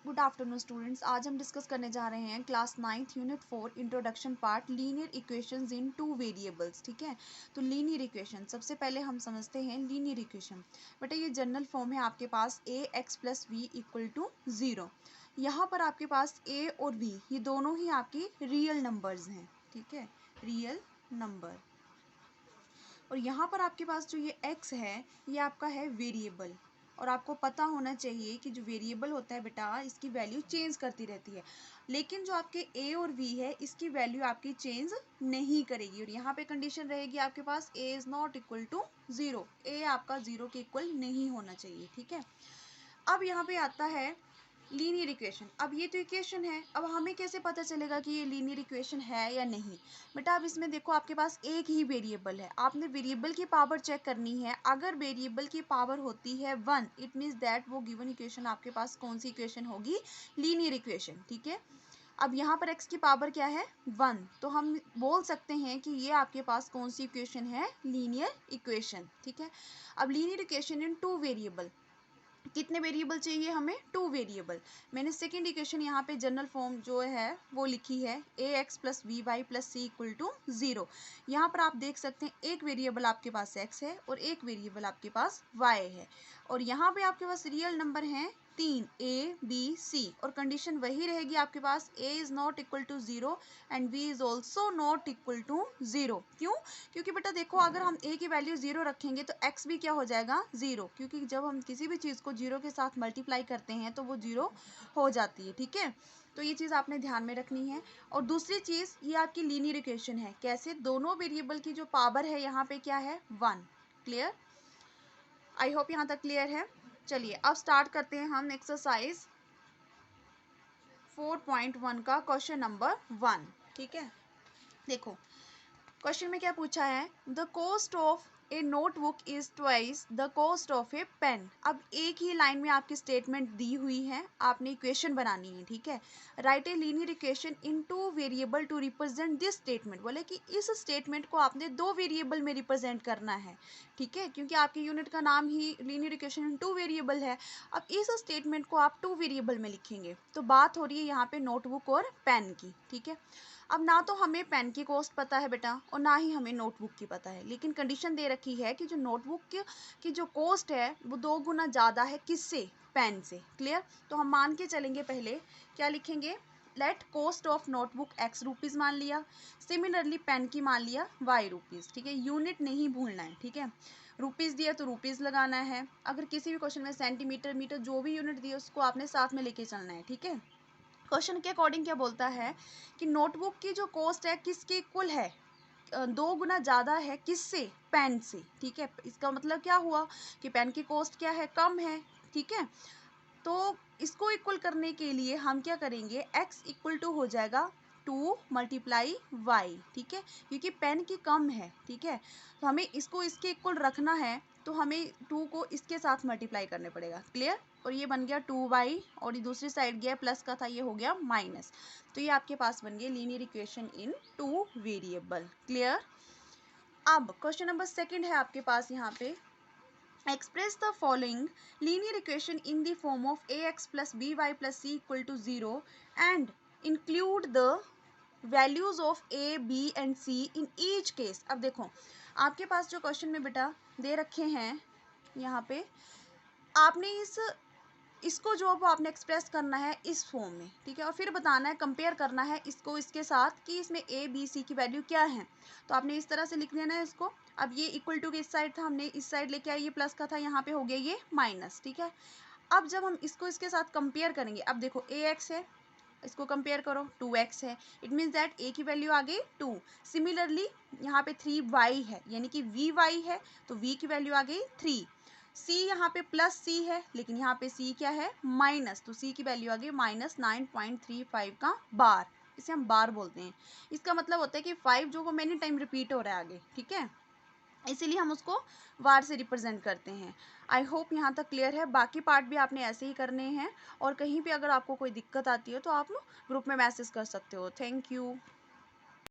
Good afternoon students. आज हम discuss करने जा रहे हैं class 9th unit 4 introduction part linear equations इन टू वेरिएबल्स। ठीक है, तो लीनियर इक्वेशन सबसे पहले हम समझते हैं। लीनियर इक्वेशन बेटा ये जनरल फॉर्म है आपके पास a x plus b equal to 0। यहाँ पर आपके पास ए और वी ये दोनों ही आपकी रियल नंबर्स हैं। ठीक है, रियल नंबर। और यहाँ पर आपके पास जो ये x है ये आपका है वेरिएबल। और आपको पता होना चाहिए कि जो वेरिएबल होता है बेटा इसकी वैल्यू चेंज करती रहती है, लेकिन जो आपके a और v है इसकी वैल्यू आपकी चेंज नहीं करेगी। और यहाँ पे कंडीशन रहेगी आपके पास a is not equal to 0, a आपका 0 के इक्वल नहीं होना चाहिए। ठीक है, अब यहाँ पे आता है लीनियर इक्वेशन। अब ये तो इक्वेशन है, अब हमें कैसे पता चलेगा कि ये लीनियर इक्वेशन है या नहीं। बेटा अब इसमें देखो आपके पास एक ही वेरिएबल है, आपने वेरिएबल की पावर चेक करनी है। अगर वेरिएबल की पावर होती है 1 इट मीन्स दैट वो गिवन इक्वेशन आपके पास कौन सी इक्वेशन होगी, लीनियर इक्वेशन। ठीक है, अब यहाँ पर x की पावर क्या है 1, तो हम बोल सकते हैं कि ये आपके पास कौन सी इक्वेशन है, लीनियर इक्वेशन। ठीक है, अब linear equation in two variable, कितने वेरिएबल चाहिए हमें, 2 वेरिएबल। मैंने सेकेंड इक्वेशन यहाँ पे जनरल फॉर्म जो है वो लिखी है a x plus b y plus c equal to 0। यहाँ पर आप देख सकते हैं एक वेरिएबल आपके पास x है और एक वेरिएबल आपके पास y है। और यहाँ पे आपके पास रियल नंबर हैं 3 a b c, और कंडीशन वही रहेगी आपके पास a is not equal to 0 and b is also not equal to 0। क्यों, क्योंकि बेटा देखो अगर हम a की वैल्यू 0 रखेंगे तो x भी क्या हो जाएगा 0, क्योंकि जब हम किसी भी चीज़ को 0 के साथ मल्टीप्लाई करते हैं तो वो 0 हो जाती है। ठीक है, तो ये चीज़ आपने ध्यान में रखनी है। और दूसरी चीज़ ये आपकी लीनियर इक्वेशन है, कैसे, दोनों वेरिएबल की जो पावर है यहाँ पे क्या है 1। क्लियर, आई होप यहाँ तक क्लियर है। चलिए अब स्टार्ट करते हैं हम एक्सरसाइज 4.1 का क्वेश्चन नंबर 1। ठीक है, देखो क्वेश्चन में क्या पूछा है, the cost of a notebook is twice the cost of a pen. अब एक ही लाइन में आपकी स्टेटमेंट दी हुई है, आपने इक्वेशन बनानी है। ठीक है, write a linear equation in two variable to represent this statement, बोले कि इस स्टेटमेंट को आपने 2 वेरिएबल में रिप्रेजेंट करना है। ठीक है, क्योंकि आपके यूनिट का नाम ही linear equation in two variable है। अब इस स्टेटमेंट को आप 2 वेरिएबल में लिखेंगे, तो बात हो रही है यहाँ पे नोटबुक और पेन की। ठीक है, अब ना तो हमें पेन की कॉस्ट पता है बेटा और ना ही हमें नोटबुक की पता है, लेकिन कंडीशन दे रखी है कि जो नोटबुक की जो कॉस्ट है वो 2 गुना ज़्यादा है, किससे, पेन से। क्लियर, तो हम मान के चलेंगे, पहले क्या लिखेंगे, let cost of notebook x rupees मान लिया, सिमिलरली पेन की मान लिया y रुपीज़। ठीक है, यूनिट नहीं भूलना है। ठीक है, रुपीज़ दिया तो रुपीज़ लगाना है, अगर किसी भी क्वेश्चन में सेंटीमीटर मीटर जो भी यूनिट दिए उसको आपने साथ में लेके चलना है। ठीक है, क्वेश्चन के अकॉर्डिंग क्या बोलता है कि नोटबुक की जो कॉस्ट है किसके इक्वल है, 2 गुना ज़्यादा है, किससे, पेन से। ठीक है, इसका मतलब क्या हुआ कि पेन की कॉस्ट क्या है, कम है। ठीक है, तो इसको इक्वल करने के लिए हम क्या करेंगे, x इक्वल टू हो जाएगा 2 मल्टीप्लाई y। ठीक है, क्योंकि पेन की कम है। ठीक है, तो हमें इसको इसके इक्वल रखना है, तो हमें 2 को इसके साथ मल्टीप्लाई करने पड़ेगा। क्लियर, और ये बन गया 2y और ये दूसरी साइड गया प्लस का था, ये हो गया माइनस। तो ये आपके पास बन गया लीनियर इक्वेशन इन 2 वेरिएबल। क्लियर, अब क्वेश्चन नंबर सेकंड है आपके पास यहाँ पे, express the following linear equation in the form of ax plus by plus c equal to 0 and include the values of a b and c in each case। अब देखो आपके पास जो question में बेटा दे रखे हैं यहाँ पे, आपने इसको जो वो आपने एक्सप्रेस करना है इस फॉर्म में। ठीक है, और फिर बताना है, कंपेयर करना है इसको इसके साथ कि इसमें ए बी सी की वैल्यू क्या है। तो आपने इस तरह से लिख लेना है इसको। अब ये इक्वल टू के इस साइड था, हमने इस साइड लेके आए, ये प्लस का था, यहाँ पे हो गया ये माइनस। ठीक है, अब जब हम इसको इसके साथ कंपेयर करेंगे, अब देखो ए एक्स है, इसको कंपेयर करो 2x है, इट मीन्स दैट a की वैल्यू आ गई 2। सिमिलरली यहाँ पे 3y है, यानी कि vy है, तो v की वैल्यू आ गई 3। c यहाँ पे प्लस c है, लेकिन यहाँ पे c क्या है माइनस, तो c की वैल्यू आ गई माइनस 9.35 का बार, इसे हम बार बोलते हैं। इसका मतलब होता है कि 5 जो वो मैनी टाइम रिपीट हो रहा है आगे। ठीक है, इसीलिए हम उसको वार से रिप्रेजेंट करते हैं। आई होप यहाँ तक क्लियर है, बाकी पार्ट भी आपने ऐसे ही करने हैं, और कहीं भी अगर आपको कोई दिक्कत आती है तो आप ग्रुप में मैसेज कर सकते हो। Thank you.